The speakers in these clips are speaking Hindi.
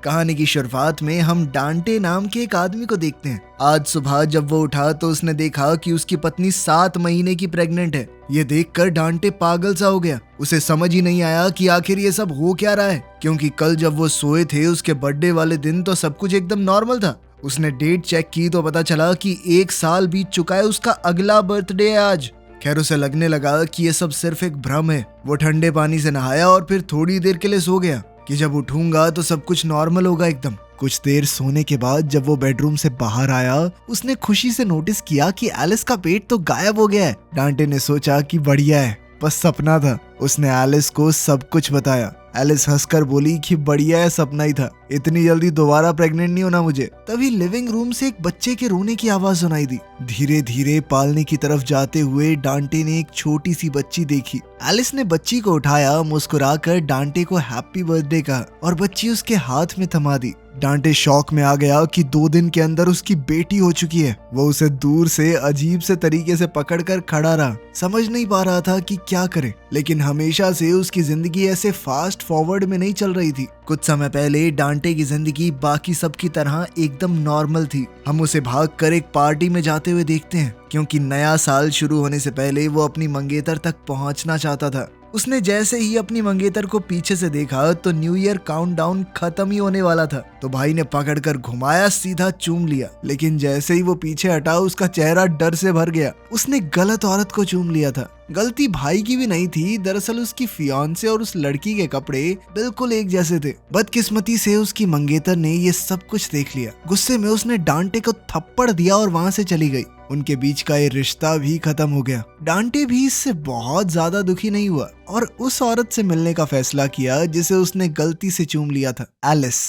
कहानी की शुरुआत में हम डांटे नाम के एक आदमी को देखते हैं। आज सुबह जब वो उठा तो उसने देखा कि उसकी पत्नी 7 महीने की प्रेग्नेंट है। ये देखकर डांटे पागल सा हो गया। उसे समझ ही नहीं आया कि आखिर ये सब हो क्या रहा है, क्योंकि कल जब वो सोए थे उसके बर्थडे वाले दिन तो सब कुछ एकदम नॉर्मल था। उसने डेट चेक की तो पता चला कि 1 साल बीत चुका है, उसका अगला बर्थडे है आज। खैर उसे लगने लगा कि ये सब सिर्फ एक भ्रम है। वो ठंडे पानी से नहाया और फिर थोड़ी देर के लिए सो गया कि जब उठूंगा तो सब कुछ नॉर्मल होगा एकदम। कुछ देर सोने के बाद जब वो बेडरूम से बाहर आया उसने खुशी से नोटिस किया कि एलिस का पेट तो गायब हो गया है। डांटे ने सोचा कि बढ़िया है, बस सपना था। उसने एलिस को सब कुछ बताया। एलिस हंसकर बोली कि बढ़िया है, सपना ही था, इतनी जल्दी दोबारा प्रेग्नेंट नहीं होना मुझे। तभी लिविंग रूम से एक बच्चे के रोने की आवाज सुनाई दी। धीरे धीरे पालने की तरफ जाते हुए डांटे ने एक छोटी सी बच्ची देखी। एलिस ने बच्ची को उठाया, मुस्कुराकर डांटे को हैप्पी बर्थडे कहा और बच्ची उसके हाथ में थमा दी। डांटे शॉक में आ गया कि 2 दिन के अंदर उसकी बेटी हो चुकी है। वो उसे दूर से अजीब से तरीके से पकड़कर खड़ा रहा, समझ नहीं पा रहा था कि क्या करे। लेकिन हमेशा से उसकी जिंदगी ऐसे फास्ट फॉरवर्ड में नहीं चल रही थी। कुछ समय पहले डांटे की जिंदगी बाकी सब की तरह एकदम नॉर्मल थी। हम उसे भागकर एक पार्टी में जाते हुए देखते हैं, क्योंकि नया साल शुरू होने से पहले वो अपनी मंगेतर तक पहुंचना चाहता था। उसने जैसे ही अपनी मंगेतर को पीछे से देखा तो न्यू ईयर काउंटडाउन खत्म ही होने वाला था। तो भाई ने पकड़कर घुमाया, सीधा चूम लिया। लेकिन जैसे ही वो पीछे हटा उसका चेहरा डर से भर गया। उसने गलत औरत को चूम लिया था। गलती भाई की भी नहीं थी, दरअसल उसकी फियांसे और उस लड़की के कपड़े बिल्कुल एक जैसे थे। बदकिस्मती से उसकी मंगेतर ने ये सब कुछ देख लिया। गुस्से में उसने डांटे को थप्पड़ दिया और वहां से चली गई। उनके बीच का ये रिश्ता भी खत्म हो गया। डांटे भी इससे बहुत ज्यादा दुखी नहीं हुआ और उस औरत से मिलने का फैसला किया जिसे उसने गलती से चूम लिया था, एलिस।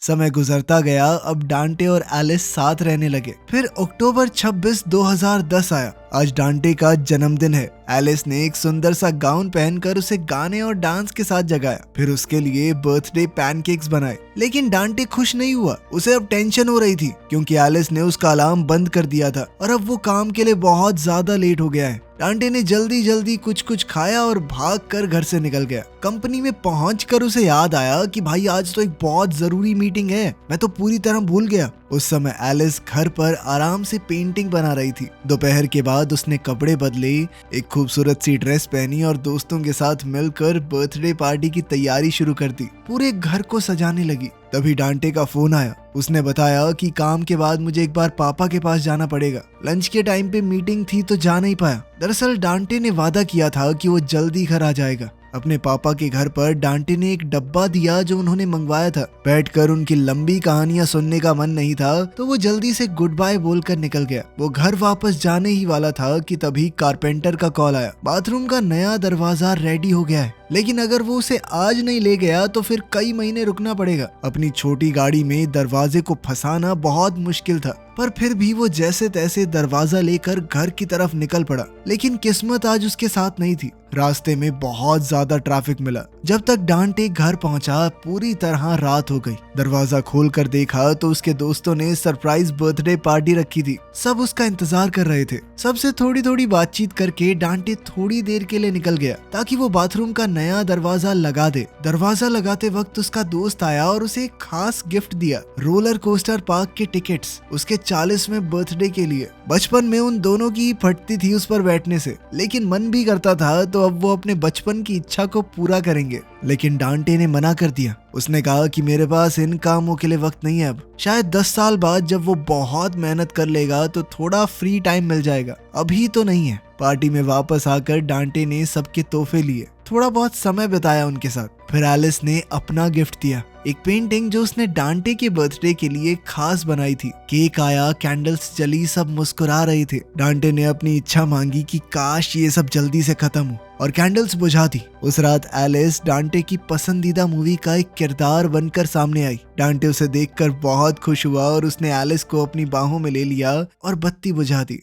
समय गुजरता गया। अब डांटे और एलिस साथ रहने लगे। फिर अक्टूबर 26, 2010 आया। आज डांटे का जन्मदिन है। एलिस ने एक सुंदर सा गाउन पहनकर उसे गाने और डांस के साथ जगाया। फिर उसके लिए बर्थडे पैनकेक्स बनाए। लेकिन डांटे खुश नहीं हुआ। उसे अब टेंशन हो रही थी, क्योंकि एलिस ने उसका अलार्म बंद कर दिया था और अब वो काम के लिए बहुत ज्यादा लेट हो गया है। डांटे ने जल्दी जल्दी कुछ खाया और भागकर घर से निकल गया। कंपनी में पहुंचकर उसे याद आया कि भाई आज तो एक बहुत जरूरी मीटिंग है, मैं तो पूरी तरह भूल गया। उस समय एलिस घर पर आराम से पेंटिंग बना रही थी। दोपहर के बाद उसने कपड़े बदले, एक खूबसूरत सी ड्रेस पहनी और दोस्तों के साथ मिलकर बर्थडे पार्टी की तैयारी शुरू कर दी। पूरे घर को सजाने लगी। तभी डांटे का फोन आया। उसने बताया कि काम के बाद मुझे एक बार पापा के पास जाना पड़ेगा। लंच के टाइम पे मीटिंग थी तो जा नहीं पाया। दरअसल डांटे ने वादा किया था कि वो जल्दी घर आ जाएगा। अपने पापा के घर पर डांटे ने एक डब्बा दिया जो उन्होंने मंगवाया था। बैठकर उनकी लंबी कहानियां सुनने का मन नहीं था, तो वो जल्दी से गुड बाय बोलकर निकल गया। वो घर वापस जाने ही वाला था कि तभी कारपेंटर का कॉल आया। बाथरूम का नया दरवाजा रेडी हो गया है, लेकिन अगर वो उसे आज नहीं ले गया तो फिर कई महीने रुकना पड़ेगा। अपनी छोटी गाड़ी में दरवाजे को फंसाना बहुत मुश्किल था, पर फिर भी वो जैसे तैसे दरवाजा लेकर घर की तरफ निकल पड़ा। लेकिन किस्मत आज उसके साथ नहीं थी। रास्ते में बहुत ज्यादा ट्रैफिक मिला। जब तक डांटे घर पहुंचा पूरी तरह रात हो गई। दरवाजा खोलकर देखा तो उसके दोस्तों ने सरप्राइज बर्थडे पार्टी रखी थी। सब उसका इंतजार कर रहे थे। सबसे थोड़ी थोड़ी बातचीत करके डांटे थोड़ी देर के लिए निकल गया ताकि वो बाथरूम का नया दरवाजा लगा दे। दरवाजा लगाते वक्त उसका दोस्त आया और उसे एक खास गिफ्ट दिया, रोलर कोस्टर पार्क के टिकट्स, उसके 40वें बर्थडे के लिए। बचपन में उन दोनों की फटती थी उस पर बैठने से, लेकिन मन भी करता था, तो अब वो अपने बचपन की इच्छा को पूरा करेंगे। लेकिन डांटे ने मना कर दिया। उसने कहा कि मेरे पास इन कामों के लिए वक्त नहीं है अब। शायद 10 साल बाद जब वो बहुत मेहनत कर लेगा तो थोड़ा फ्री टाइम मिल जाएगा, अभी तो नहीं है। पार्टी में वापस आकर डांटे ने सबके तोहफे लिए, थोड़ा बहुत समय बिताया उनके साथ। फिर एलिस ने अपना गिफ्ट दिया, एक पेंटिंग जो उसने डांटे के बर्थडे के लिए खास बनाई थी। केक आया, कैंडल्स जली, सब मुस्कुरा रहे थे। डांटे ने अपनी इच्छा मांगी कि काश ये सब जल्दी से खत्म हो, और कैंडल्स बुझा दी। उस रात एलिस डांटे की पसंदीदा मूवी का एक किरदार बनकर सामने आई। डांटे उसे देखकर बहुत खुश हुआ और उसने एलिस को अपनी बाहों में ले लिया और बत्ती बुझा दी।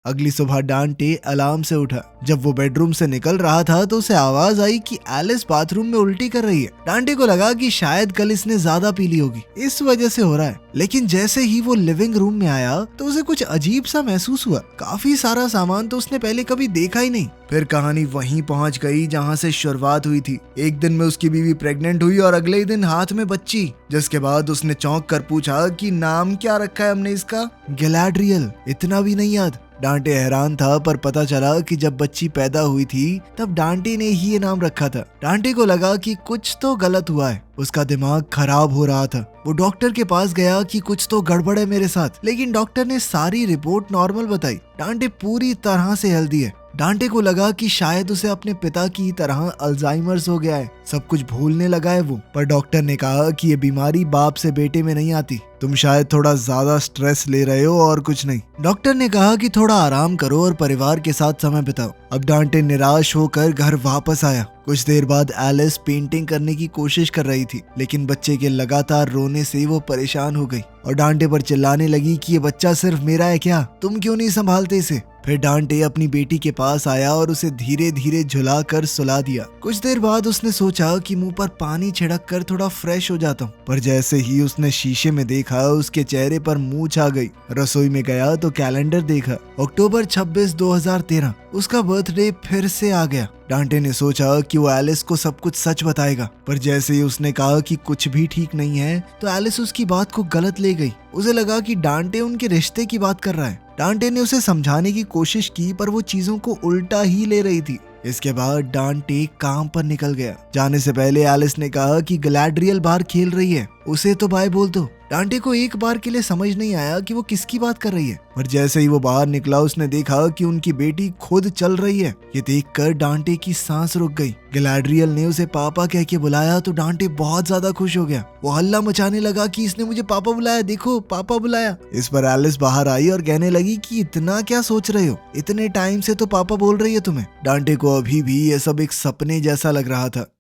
अगली सुबह डांटे अलार्म से उठा। जब वो बेडरूम से निकल रहा था तो उसे आवाज आई कि एलिस बाथरूम में उल्टी कर रही है। डांटे को लगा कि शायद कल इसने ज्यादा पी ली होगी, इस वजह से हो रहा है। लेकिन जैसे ही वो लिविंग रूम में आया तो उसे कुछ अजीब सा महसूस हुआ। काफी सारा सामान तो उसने पहले कभी देखा ही नहीं। फिर कहानी वहीं पहुंच गई जहां से शुरुआत हुई थी। एक दिन में उसकी बीवी प्रेग्नेंट हुई और अगले ही दिन हाथ में बच्ची, जिसके बाद उसने चौंक कर पूछा कि नाम क्या रखा है हमने इसका। गैलाड्रियल। इतना भी नहीं याद। डांटे हैरान था, पर पता चला कि जब बच्ची पैदा हुई थी तब डांटे ने ही ये नाम रखा था। डांटे को लगा कि कुछ तो गलत हुआ है। उसका दिमाग खराब हो रहा था। वो डॉक्टर के पास गया कि कुछ तो गड़बड़ है मेरे साथ, लेकिन डॉक्टर ने सारी रिपोर्ट नॉर्मल बताई। डांटे पूरी तरह से हेल्दी है। डांटे को लगा कि शायद उसे अपने पिता की तरह अल्जाइमर्स हो गया है, सब कुछ भूलने लगा है वो। पर डॉक्टर ने कहा कि ये बीमारी बाप से बेटे में नहीं आती, तुम शायद थोड़ा ज्यादा स्ट्रेस ले रहे हो और कुछ नहीं। डॉक्टर ने कहा कि थोड़ा आराम करो और परिवार के साथ समय बिताओ। अब डांटे निराश होकर घर वापस आया। कुछ देर बाद एलिस पेंटिंग करने की कोशिश कर रही थी, लेकिन बच्चे के लगातार रोने से वो परेशान हो गई और डांटे पर चिल्लाने लगी कि ये बच्चा सिर्फ मेरा है क्या, तुम क्यों नहीं संभालते इसे। फिर डांटे अपनी बेटी के पास आया और उसे धीरे धीरे झुला कर सुला दिया। कुछ देर बाद उसने सोचा कि मुंह पर पानी छिड़क कर थोड़ा फ्रेश हो जाता हूँ, पर जैसे ही उसने शीशे में देखा उसके चेहरे पर मूंछ आ गई। रसोई में गया तो कैलेंडर देखा, अक्टूबर 26, 2013। उसका बर्थडे फिर से आ गया। डांटे ने सोचा कि वो एलिस को सब कुछ सच बताएगा, पर जैसे ही उसने कहा कि कुछ भी ठीक नहीं है तो एलिस उसकी बात को गलत ले गई। उसे लगा कि डांटे उनके रिश्ते की बात कर रहा है। डांटे ने उसे समझाने की कोशिश की, पर वो चीजों को उल्टा ही ले रही थी। इसके बाद डांटे काम पर निकल गया। जाने से पहले एलिस ने कहा कि गैलाड्रियल बाहर खेल रही है, उसे तो बाय बोल दो। डांटे को एक बार के लिए समझ नहीं आया कि वो किसकी बात कर रही है, पर जैसे ही वो बाहर निकला उसने देखा कि उनकी बेटी खुद चल रही है। ये देखकर डांटे की सांस रुक गई। गैलाड्रियल ने उसे पापा कह के बुलाया तो डांटे बहुत ज्यादा खुश हो गया। वो हल्ला मचाने लगा कि इसने मुझे पापा बुलाया, देखो पापा बुलाया। इस पर एलिस बाहर आई और कहने लगी कि इतना क्या सोच रहे हो, इतने टाइम से तो पापा बोल रही है तुम्हें। डांटे को अभी भी ये सब एक सपने जैसा लग रहा था।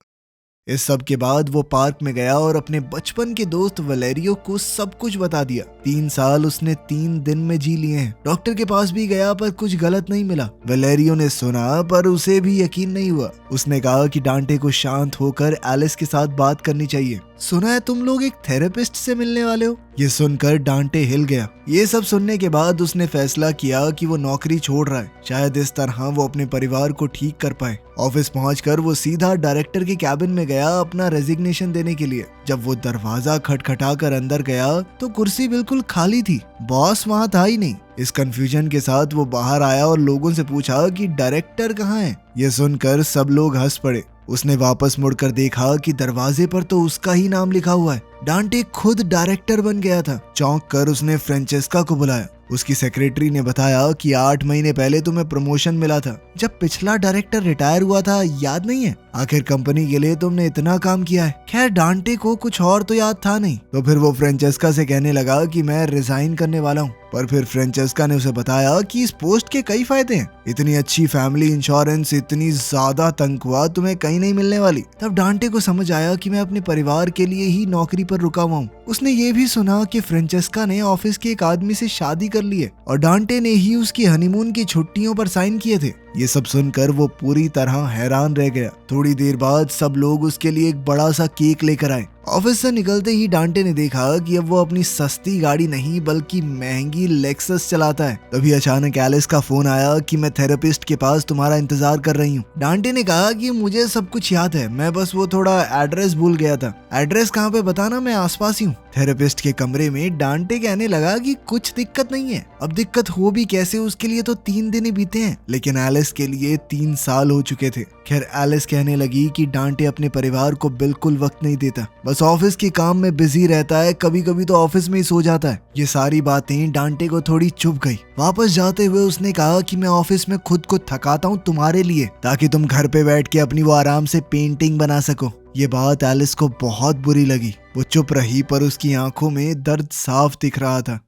इस सब के बाद वो पार्क में गया और अपने बचपन के दोस्त वलेरियो को सब कुछ बता दिया। 3 साल उसने 3 दिन में जी लिए हैं। डॉक्टर के पास भी गया पर कुछ गलत नहीं मिला। वलेरियो ने सुना पर उसे भी यकीन नहीं हुआ। उसने कहा कि डांटे को शांत होकर एलिस के साथ बात करनी चाहिए। सुना है तुम लोग एक थेरेपिस्ट से मिलने वाले हो। ये सुनकर डांटे हिल गया। ये सब सुनने के बाद उसने फैसला किया कि वो नौकरी छोड़ रहा है, शायद इस तरह वो अपने परिवार को ठीक कर पाए। ऑफिस पहुंचकर वो सीधा डायरेक्टर के कैबिन में गया अपना रेजिग्नेशन देने के लिए। जब वो दरवाजा खटखटाकर अंदर गया तो कुर्सी बिल्कुल खाली थी, बॉस वहां था ही नहीं। इस कंफ्यूजन के साथ वो बाहर आया और लोगों से पूछा कि डायरेक्टर कहाँ है। ये सुनकर सब लोग हंस पड़े। उसने वापस मुड़कर देखा कि दरवाजे पर तो उसका ही नाम लिखा हुआ है। डांटे खुद डायरेक्टर बन गया था। चौंक कर उसने फ्रेंचेस्का को बुलाया। उसकी सेक्रेटरी ने बताया कि 8 महीने पहले तुम्हें प्रमोशन मिला था, जब पिछला डायरेक्टर रिटायर हुआ था, याद नहीं है? आखिर कंपनी के लिए तुमने इतना काम किया है। खैर डांटे को कुछ और तो याद था नहीं, तो फिर वो फ्रेंचेस्का से कहने लगा कि मैं रिजाइन करने वाला हूँ। पर फिर फ्रेंचेस्का ने उसे बताया कि इस पोस्ट के कई फायदे हैं, इतनी अच्छी फैमिली इंश्योरेंस, इतनी ज्यादा तनख्वाह तुम्हें कहीं नहीं मिलने वाली। तब डांटे को समझ आया कि मैं अपने परिवार के लिए ही नौकरी पर रुका हुआ हूँ। उसने ये भी सुना कि फ्रेंचेस्का ने ऑफिस के एक आदमी से शादी कर ली है और डांटे ने ही उसकी हनीमून की छुट्टियों पर साइन किए थे। ये सब सुनकर वो पूरी तरह हैरान रह गया। थोड़ी देर बाद सब लोग उसके लिए एक बड़ा सा केक लेकर आए। ऑफिस से निकलते ही डांटे ने देखा कि अब वो अपनी सस्ती गाड़ी नहीं बल्कि महंगी लेक्सस चलाता है। तभी अचानक एलिस का फोन आया कि मैं थेरेपिस्ट के पास तुम्हारा इंतजार कर रही हूँ। डांटे ने कहा कि मुझे सब कुछ याद है, मैं बस वो थोड़ा एड्रेस भूल गया था। एड्रेस कहाँ पे बताना, मैं आसपास ही हूँ। थेरेपिस्ट के कमरे में डांटे कहने लगा कि कुछ दिक्कत नहीं है। अब दिक्कत हो भी कैसे, उसके लिए तो 3 दिन ही बीते हैं, लेकिन एलिस के लिए 3 साल हो चुके थे। खैर एलिस कहने लगी कि डांटे अपने परिवार को बिल्कुल वक्त नहीं देता, बस ऑफिस के काम में बिजी रहता है, कभी कभी तो ऑफिस में ही सो जाता है। ये सारी बातें डांटे को थोड़ी चुभ गई। वापस जाते हुए उसने कहा कि मैं ऑफिस में खुद को थकाता हूँ तुम्हारे लिए, ताकि तुम घर पे बैठ के अपनी वो आराम से पेंटिंग बना सको। ये बात एलिस को बहुत बुरी लगी। वो चुप रही, पर उसकी आंखों में दर्द साफ दिख रहा था।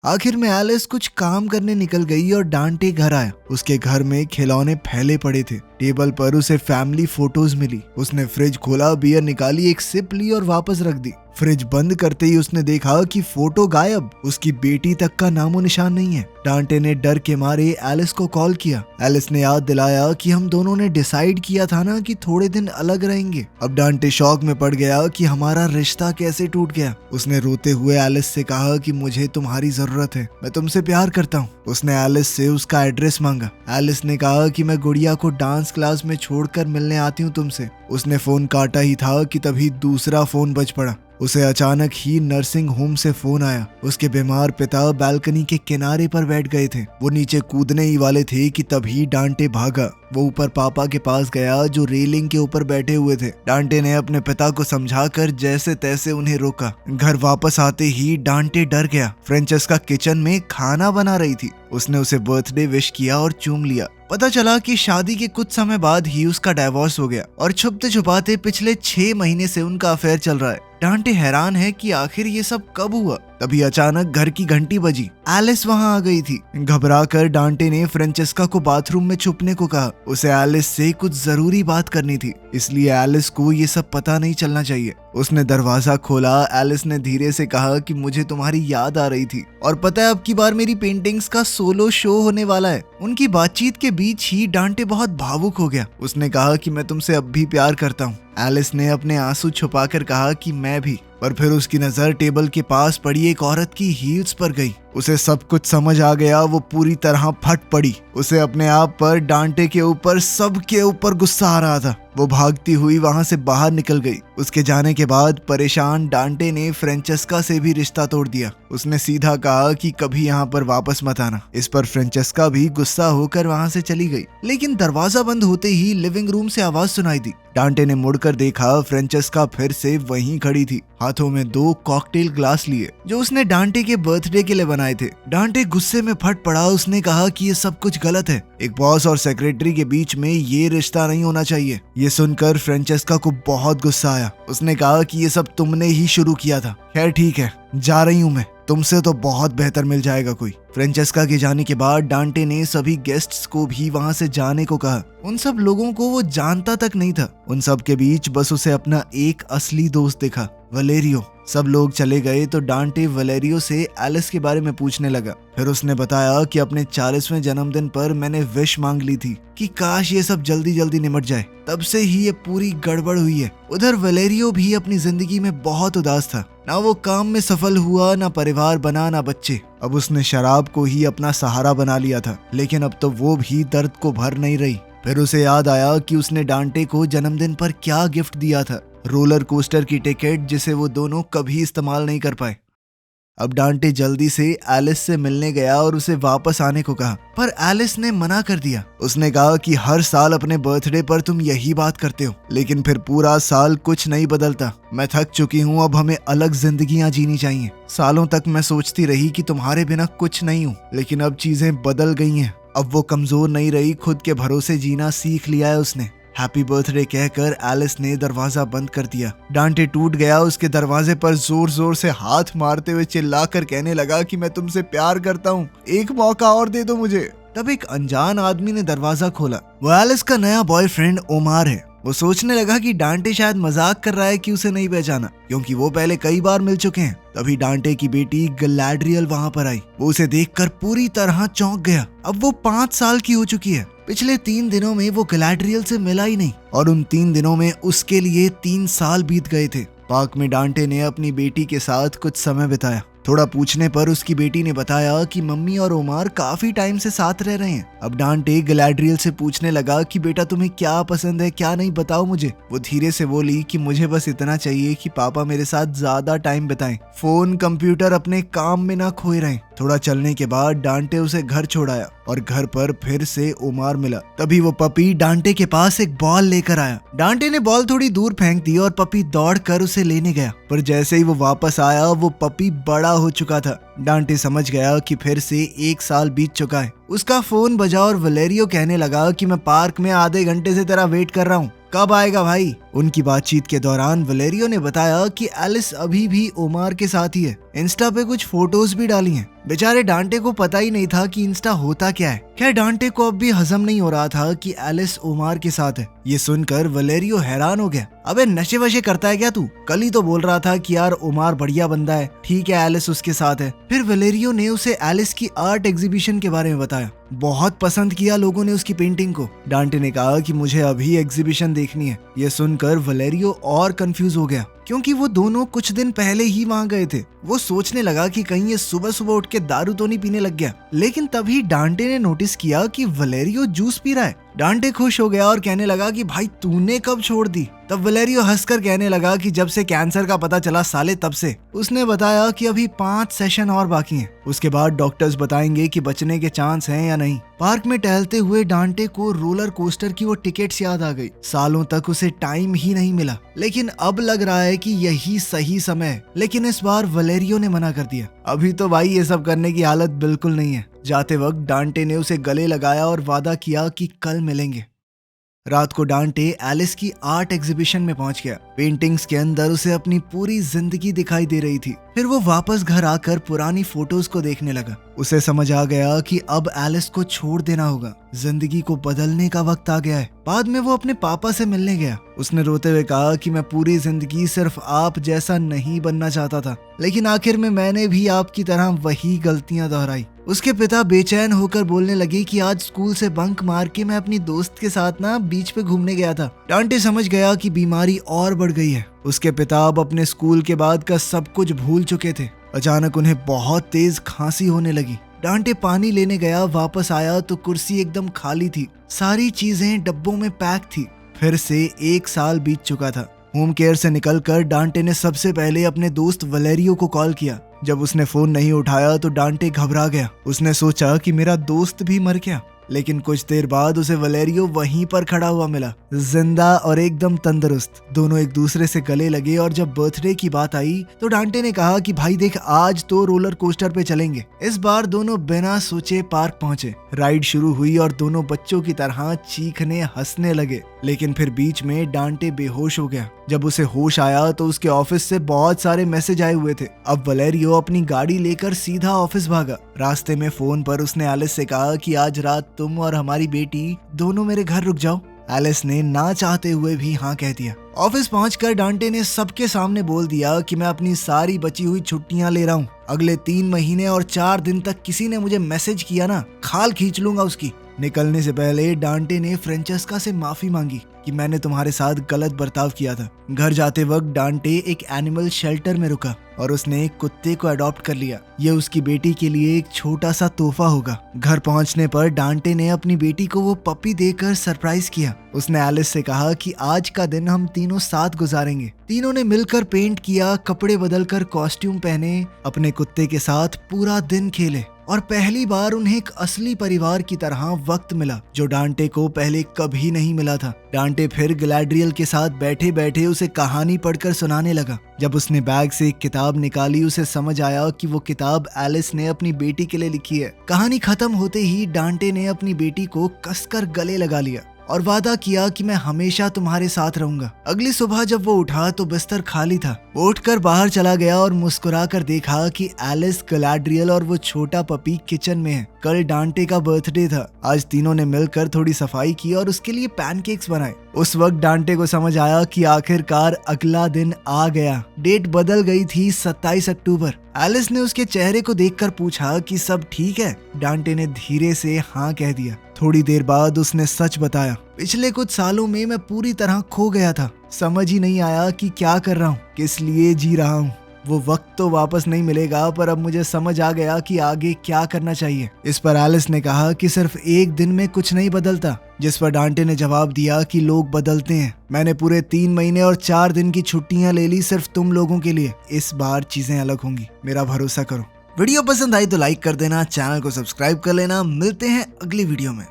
आखिर में एलिस कुछ काम करने निकल गई और डांटे घर आया। उसके घर में खिलौने फैले पड़े थे। टेबल पर उसे फैमिली फोटोज मिली। उसने फ्रिज खोला, बियर निकाली, एक सिप ली और वापस रख दी। फ्रिज बंद करते ही उसने देखा कि फोटो गायब, उसकी बेटी तक का नामो निशान नहीं है। डांटे ने डर के मारे एलिस को कॉल किया। एलिस ने याद दिलाया कि हम दोनों ने डिसाइड किया था ना कि थोड़े दिन अलग रहेंगे। अब डांटे शॉक में पड़ गया कि हमारा रिश्ता कैसे टूट गया। उसने रोते हुए एलिस से कहा कि मुझे तुम्हारी जरूरत है, मैं तुमसे प्यार करता हूँ। उसने एलिस से उसका एड्रेस मांगा। एलिस ने कहा कि मैं गुड़िया को डांस क्लास में छोड़कर मिलने आती हूँ तुमसे। उसने फोन काटा ही था कि तभी दूसरा फोन बज पड़ा। उसे अचानक ही नर्सिंग होम से फोन आया। उसके बीमार पिता बालकनी के किनारे पर बैठ गए थे। वो नीचे कूदने ही वाले थे कि तभी डांटे भागा। वो ऊपर पापा के पास गया जो रेलिंग के ऊपर बैठे हुए थे। डांटे ने अपने पिता को समझाकर जैसे तैसे उन्हें रोका। घर वापस आते ही डांटे डर गया। फ्रेंचेस्का किचन में खाना बना रही थी। उसने उसे बर्थडे विश किया और चूम लिया। पता चला कि शादी के कुछ समय बाद ही उसका डाइवोर्स हो गया और छुपते छुपाते पिछले 6 महीने से उनका अफेयर चल रहा है। डांटे हैरान है कि आखिर ये सब कब हुआ। तभी अचानक घर की घंटी बजी। एलिस वहां आ गई थी। घबराकर डांटे ने फ्रेंचेस्का को बाथरूम में छुपने को कहा। उसे एलिस से कुछ जरूरी बात करनी थी, इसलिए एलिस को ये सब पता नहीं चलना चाहिए। उसने दरवाजा खोला। एलिस ने धीरे से कहा कि मुझे तुम्हारी याद आ रही थी और पता है अब की बार मेरी पेंटिंग्स का सोलो शो होने वाला है। उनकी बातचीत के बीच ही डांटे बहुत भावुक हो गया। उसने कहा कि मैं तुमसे अब भी प्यार करता हूँ। एलिस ने अपने आंसू छुपाकर कहा कि मैं भी। पर फिर उसकी नजर टेबल के पास पड़ी एक औरत की हील्स पर गई। उसे सब कुछ समझ आ गया। वो पूरी तरह फट पड़ी। उसे अपने आप पर, डांटे के ऊपर, सबके ऊपर गुस्सा आ रहा था। वो भागती हुई वहां से बाहर निकल गई। उसके जाने के बाद परेशान डांटे ने फ्रेंचेस्का से भी रिश्ता तोड़ दिया। उसने सीधा कहा कि कभी यहाँ पर वापस मत आना। इस पर फ्रेंचेस्का भी गुस्सा होकर वहां से चली गई। लेकिन दरवाजा बंद होते ही लिविंग रूम से आवाज सुनाई दी। डांटे ने मुड़कर देखा। फ्रेंचेस्का फिर से वहीं खड़ी थी, हाथों में 2 कॉकटेल ग्लास लिए जो उसने डांटे के बर्थडे के लिए बनाए थे। डांटे गुस्से में फट पड़ा। उसने कहा कि ये सब कुछ गलत है। एक बॉस और सेक्रेटरी के बीच में ये रिश्ता नहीं होना चाहिए। ये सुनकर फ्रेंचेस्का को बहुत गुस्सा आया। उसने कहा कि ये सब तुमने ही शुरू किया था। खैर ठीक है, जा रही हूँ मैं, तुमसे तो बहुत बेहतर मिल जाएगा कोई। फ्रेंचेस्का के जाने के बाद डांटे ने सभी गेस्ट्स को भी वहां से जाने को कहा। उन सब लोगों को वो जानता तक नहीं था। उन सब के बीच बस उसे अपना एक असली दोस्त दिखा, वलेरियो। सब लोग चले गए तो डांटे वलेरियो से एलिस के बारे में पूछने लगा। फिर उसने बताया कि अपने 40वें जन्मदिन पर मैंने विश मांग ली थी कि काश ये सब जल्दी जल्दी निमट जाए। तब से ही ये पूरी गड़बड़ हुई है। उधर वलेरियो भी अपनी जिंदगी में बहुत उदास था। ना वो काम में सफल हुआ, ना परिवार बना, ना बच्चे। अब उसने शराब को ही अपना सहारा बना लिया था, लेकिन अब तो वो भी दर्द को भर नहीं रही। फिर उसे याद आया कि उसने डांटे को जन्मदिन पर क्या गिफ्ट दिया था, रोलर कोस्टर की टिकट, जिसे वो दोनों कभी इस्तेमाल नहीं कर पाए। अब डांटे जल्दी से एलिस से मिलने गया और उसे वापस आने को कहा, पर एलिस ने मना कर दिया। उसने कहा कि हर साल अपने बर्थडे पर तुम यही बात करते हो, लेकिन फिर पूरा साल कुछ नहीं बदलता। मैं थक चुकी हूँ, अब हमें अलग जिंदगियां जीनी चाहिए। सालों तक मैं सोचती रही कि तुम्हारे बिना कुछ नहीं हूँ, लेकिन अब चीजें बदल गई हैं। अब वो कमजोर नहीं रही, खुद के भरोसे जीना सीख लिया है उसने। हैप्पी बर्थडे कहकर एलिस ने दरवाजा बंद कर दिया। डांटे टूट गया। उसके दरवाजे पर जोर जोर से हाथ मारते हुए चिल्लाकर कहने लगा कि मैं तुमसे प्यार करता हूँ, एक मौका और दे दो मुझे। तब एक अनजान आदमी ने दरवाजा खोला। वो एलिस का नया बॉयफ्रेंड ओमार है। वो सोचने लगा कि डांटे शायद मजाक कर रहा है कि उसे नहीं पहचाना, क्योंकि वो पहले कई बार मिल चुके हैं। तभी डांटे की बेटी गैलाड्रियल वहां पर आई। वो उसे देखकर पूरी तरह चौंक गया। अब वो 5 साल की हो चुकी है। पिछले 3 दिनों में वो गैलाड्रियल से मिला ही नहीं, और उन 3 दिनों में उसके लिए 3 साल बीत गए थे। पार्क में डांटे ने अपनी बेटी के साथ कुछ समय बिताया। थोड़ा पूछने पर उसकी बेटी ने बताया कि मम्मी और ओमार काफी टाइम से साथ रह रहे हैं। अब डांटे गैलाड्रियल से पूछने लगा कि बेटा तुम्हें क्या पसंद है, क्या नहीं, बताओ मुझे। वो धीरे से बोली कि मुझे बस इतना चाहिए कि पापा मेरे साथ ज्यादा टाइम बिताएं, फोन कंप्यूटर अपने काम में ना खोए रहें। थोड़ा चलने के बाद डांटे उसे घर छोड़ाया और घर पर फिर से ओमार मिला। तभी वो पपी डांटे के पास एक बॉल लेकर आया। डांटे ने बॉल थोड़ी दूर फेंक दी और पपी दौड़कर उसे लेने गया, पर जैसे ही वो वापस आया वो पपी बड़ा हो चुका था। डांटे समझ गया कि फिर से 1 साल बीत चुका है। उसका फोन बजा और वलेरियो कहने लगा कि मैं पार्क में आधे घंटे से तेरा वेट कर रहा हूँ, कब आएगा भाई। उनकी बातचीत के दौरान वलेरियो ने बताया कि एलिस अभी भी ओमार के साथ ही है। इंस्टा पे कुछ फोटोज भी डाली हैं। बेचारे डांटे को पता ही नहीं था कि इंस्टा होता क्या है। खैर डांटे को अब भी हजम नहीं हो रहा था कि एलिस ओमार के साथ है। ये सुनकर वलेरियो हैरान हो गया। अबे नशे वशे करता है क्या तू? कल ही तो बोल रहा था कि यार ओमार बढ़िया बंदा है, ठीक है एलिस उसके साथ है। फिर वलेरियो ने उसे एलिस की आर्ट एग्जीबिशन के बारे में बताया। बहुत पसंद किया लोगों ने उसकी पेंटिंग को। डांटे ने कहा कि मुझे अभी एग्जीबिशन देखनी है। ये सुनकर वलेरियो और कंफ्यूज हो गया क्योंकि वो दोनों कुछ दिन पहले ही वहां गए थे। वो सोचने लगा कि कहीं ये सुबह सुबह उठ के दारू तो नहीं पीने लग गया। लेकिन तभी डांटे ने नोटिस किया कि वलेरियो जूस पी रहा है। डांटे खुश हो गया और कहने लगा कि भाई तूने कब छोड़ दी? तब वलेरियो हंसकर कहने लगा कि जब से कैंसर का पता चला साले तब से। उसने बताया कि अभी 5 सेशन और बाकी हैं। उसके बाद डॉक्टर्स बताएंगे कि बचने के चांस हैं या नहीं। पार्क में टहलते हुए डांटे को रोलर कोस्टर की वो टिकट्स याद आ गई। सालों तक उसे टाइम ही नहीं मिला, लेकिन अब लग रहा है कि यही सही समय है। लेकिन इस बार वलेरियो ने मना कर दिया। अभी तो भाई ये सब करने की हालत बिल्कुल नहीं है। जाते वक्त डांटे ने उसे गले लगाया और वादा किया कि कल मिलेंगे। रात को डांटे एलिस की आर्ट एग्जीबिशन में पहुंच गया। पेंटिंग्स के अंदर उसे अपनी पूरी जिंदगी दिखाई दे रही थी। फिर वो वापस घर आकर पुरानी फोटोज को देखने लगा। उसे समझ आ गया कि अब एलिस को छोड़ देना होगा। जिंदगी को बदलने का वक्त आ गया है। बाद में वो अपने पापा से मिलने गया। उसने रोते हुए कहा कि मैं पूरी जिंदगी सिर्फ आप जैसा नहीं बनना चाहता था, लेकिन आखिर में मैंने भी आपकी तरह वही गलतियां दोहराई। उसके पिता बेचैन होकर बोलने लगे कि आज स्कूल से बंक मार के मैं अपनी दोस्त के साथ ना बीच पे घूमने गया था। डांटे समझ गया कि बीमारी और बढ़ गई है। उसके पिता अब अपने स्कूल के बाद का सब कुछ भूल चुके थे। अचानक उन्हें बहुत तेज खांसी होने लगी। डांटे पानी लेने गया, वापस आया तो कुर्सी एकदम खाली थी। सारी चीजें डब्बों में पैक थी। फिर से 1 साल बीत चुका था। होम केयर से निकलकर डांटे ने सबसे पहले अपने दोस्त वलेरियो को कॉल किया। जब उसने फोन नहीं उठाया तो डांटे घबरा गया। उसने सोचा कि मेरा दोस्त भी मर गया। लेकिन कुछ देर बाद उसे वलेरियो वहीं पर खड़ा हुआ मिला, जिंदा और एकदम तंदुरुस्त। दोनों एक दूसरे से गले लगे और जब बर्थडे की बात आई तो डांटे ने कहा कि भाई देख आज तो रोलर कोस्टर पे चलेंगे। इस बार दोनों बिना सोचे पार्क पहुंचे। राइड शुरू हुई और दोनों बच्चों की तरह चीखने हंसने लगे। लेकिन फिर बीच में डांटे बेहोश हो गया। जब उसे होश आया तो उसके ऑफिस से बहुत सारे मैसेज आए हुए थे। अब वलेरियो अपनी गाड़ी लेकर सीधा ऑफिस भागा। रास्ते में फोन पर उसने एलिस से कहा कि आज रात तुम और हमारी बेटी दोनों मेरे घर रुक जाओ। एलिस ने ना चाहते हुए भी हाँ कह दिया। ऑफिस पहुंचकर डांटे ने सबके सामने बोल दिया कि मैं अपनी सारी बची हुई छुट्टियां ले रहा हूँ। अगले 3 महीने और 4 दिन तक किसी ने मुझे मैसेज किया ना, खाल खींच लूंगा उसकी। निकलने से पहले डांटे ने फ्रेंचेस्का से माफी मांगी कि मैंने तुम्हारे साथ गलत बर्ताव किया था। घर जाते वक्त डांटे एक एनिमल शेल्टर में रुका और उसने एक कुत्ते को अडॉप्ट कर लिया। ये उसकी बेटी के लिए एक छोटा सा तोहफा होगा। घर पहुंचने पर डांटे ने अपनी बेटी को वो पपी देकर सरप्राइज किया। उसने एलिस से कहा कि आज का दिन हम तीनों साथ गुजारेंगे। तीनों ने मिलकर पेंट किया, कपड़े बदलकर कॉस्ट्यूम पहने, अपने कुत्ते के साथ पूरा दिन खेले और पहली बार उन्हें एक असली परिवार की तरह वक्त मिला जो डांटे को पहले कभी नहीं मिला था। डांटे फिर गैलाड्रियल के साथ बैठे बैठे उसे कहानी पढ़कर सुनाने लगा। जब उसने बैग से एक किताब निकाली उसे समझ आया कि वो किताब एलिस ने अपनी बेटी के लिए लिखी है। कहानी खत्म होते ही डांटे ने अपनी बेटी को कसकर गले लगा लिया और वादा किया कि मैं हमेशा तुम्हारे साथ रहूंगा। अगली सुबह जब वो उठा तो बिस्तर खाली था। वो उठकर बाहर चला गया और मुस्कुराकर देखा कि एलिस, गैलाड्रियल और वो छोटा पपी किचन में है। कल डांटे का बर्थडे था। आज तीनों ने मिलकर थोड़ी सफाई की और उसके लिए पैनकेक्स बनाए। उस वक्त डांटे को समझ आया कि आखिरकार अगला दिन आ गया। डेट बदल गई थी, 27 अक्टूबर। एलिस ने उसके चेहरे को देखकर पूछा कि सब ठीक है। डांटे ने धीरे से हाँ कह दिया। थोड़ी देर बाद उसने सच बताया, पिछले कुछ सालों में मैं पूरी तरह खो गया था। समझ ही नहीं आया कि क्या कर रहा हूँ, किस लिए जी रहा हूँ। वो वक्त तो वापस नहीं मिलेगा, पर अब मुझे समझ आ गया कि आगे क्या करना चाहिए। इस पर एलिस ने कहा कि सिर्फ एक दिन में कुछ नहीं बदलता। जिस पर डांटे ने जवाब दिया कि लोग बदलते हैं। मैंने पूरे 3 महीने और 4 दिन की छुट्टियां ले ली सिर्फ तुम लोगों के लिए। इस बार चीजें अलग होंगी, मेरा भरोसा करो। वीडियो पसंद आई तो लाइक कर देना, चैनल को सब्सक्राइब कर लेना। मिलते हैं अगली वीडियो में।